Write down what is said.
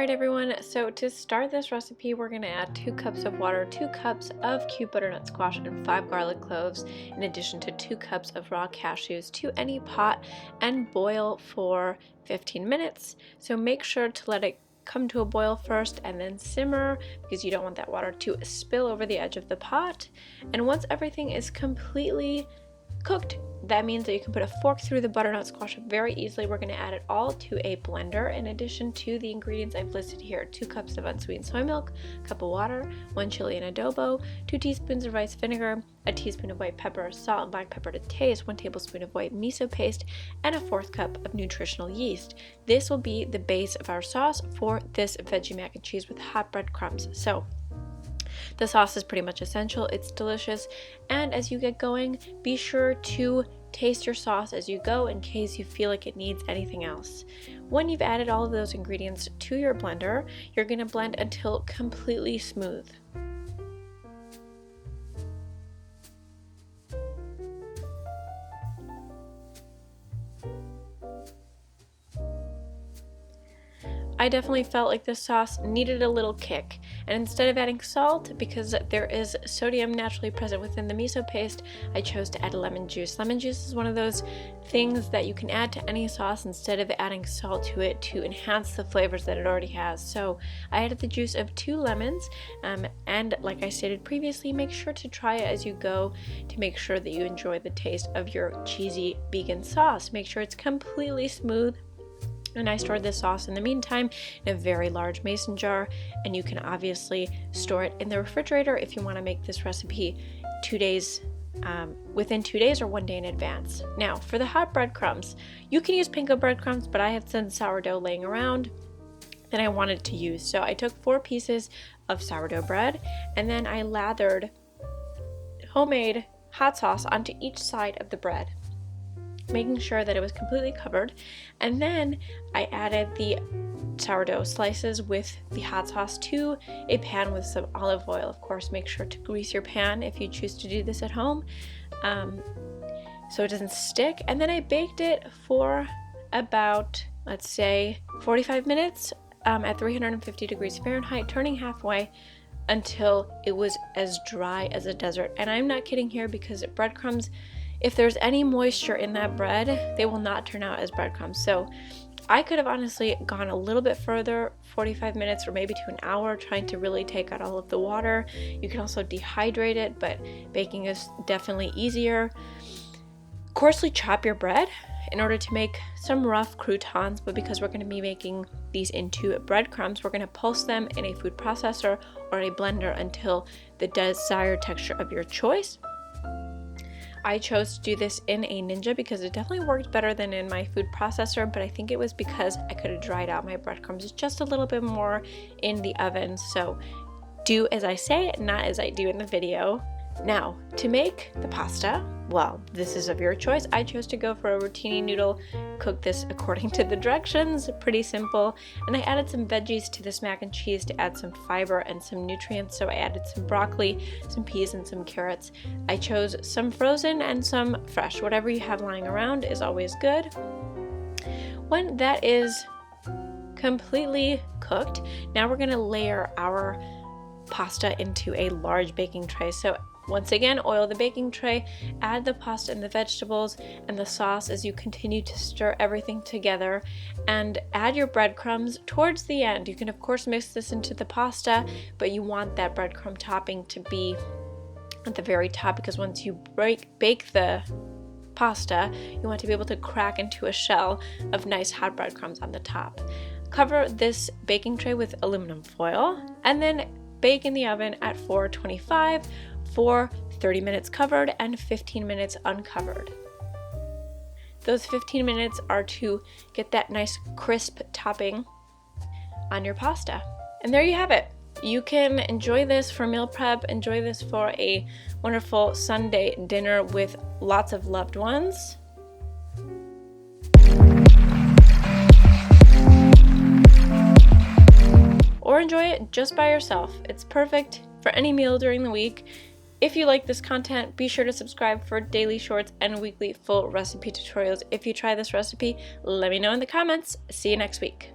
Alright everyone, so to start this recipe we're going to add 2 cups of water, 2 cups of cubed butternut squash, and 5 garlic cloves, in addition to 2 cups of raw cashews to any pot, and boil for 15 minutes. So make sure to let it come to a boil first and then simmer, because you don't want that water to spill over the edge of the pot. And once everything is completely cooked, that means that you can put a fork through the butternut squash very easily. We're going to add it all to a blender in addition to the ingredients I've listed here: 2 cups of unsweetened soy milk, a cup of water, 1 chili and adobo, 2 teaspoons of rice vinegar, a teaspoon of white pepper, salt and black pepper to taste, 1 tablespoon of white miso paste, and a 1/4 cup of nutritional yeast. This will be the base of our sauce for this veggie mac and cheese with hot breadcrumbs. So the sauce is pretty much essential, it's delicious, and as you get going, be sure to taste your sauce as you go in case you feel like it needs anything else. When you've added all of those ingredients to your blender, you're going to blend until completely smooth. I definitely felt like this sauce needed a little kick, and instead of adding salt, because there is sodium naturally present within the miso paste, I chose to add lemon juice. Lemon juice is one of those things that you can add to any sauce instead of adding salt to it to enhance the flavors that it already has. So I added the juice of 2 lemons, and like I stated previously, make sure to try it as you go to make sure that you enjoy the taste of your cheesy vegan sauce. Make sure it's completely smooth. And I stored this sauce in the meantime in a very large mason jar, and you can obviously store it in the refrigerator if you want to make this recipe 2 days, within 2 days or 1 day in advance. Now for the hot breadcrumbs, you can use panko breadcrumbs, but I had some sourdough laying around that I wanted to use. So I took 4 pieces of sourdough bread, and then I lathered homemade hot sauce onto each side of the bread, making sure that it was completely covered. And then I added the sourdough slices with the hot sauce to a pan with some olive oil. Of course, make sure to grease your pan if you choose to do this at home, so it doesn't stick. And then I baked it for about, let's say, 45 minutes at 350 degrees Fahrenheit, turning halfway until it was as dry as a desert. And I'm not kidding here, because breadcrumbs, if there's any moisture in that bread, they will not turn out as breadcrumbs. So I could have honestly gone a little bit further, 45 minutes or maybe to an hour, trying to really take out all of the water. You can also dehydrate it, but baking is definitely easier. Coarsely chop your bread in order to make some rough croutons, but because we're going to be making these into breadcrumbs, we're going to pulse them in a food processor or a blender until the desired texture of your choice. I chose to do this in a Ninja because it definitely worked better than in my food processor, but I think it was because I could have dried out my breadcrumbs just a little bit more in the oven. So do as I say, not as I do in the video. Now, to make the pasta, well, this is of your choice. I chose to go for a rotini noodle. Cook this according to the directions, pretty simple. And I added some veggies to this mac and cheese to add some fiber and some nutrients. So I added some broccoli, some peas, and some carrots. I chose some frozen and some fresh. Whatever you have lying around is always good. When that is completely cooked, now we're gonna layer our pasta into a large baking tray. So once again, oil the baking tray, add the pasta and the vegetables and the sauce as you continue to stir everything together, and add your breadcrumbs towards the end. You can of course mix this into the pasta, but you want that breadcrumb topping to be at the very top, because once you bake the pasta, you want to be able to crack into a shell of nice hot breadcrumbs on the top. Cover this baking tray with aluminum foil, and then bake in the oven at 425 for 30 minutes covered and 15 minutes uncovered. Those 15 minutes are to get that nice crisp topping on your pasta. And there you have it. You can enjoy this for meal prep, enjoy this for a wonderful Sunday dinner with lots of loved ones. Or enjoy it just by yourself. It's perfect for any meal during the week. If you like this content, be sure to subscribe for daily shorts and weekly full recipe tutorials. If you try this recipe, let me know in the comments. See you next week.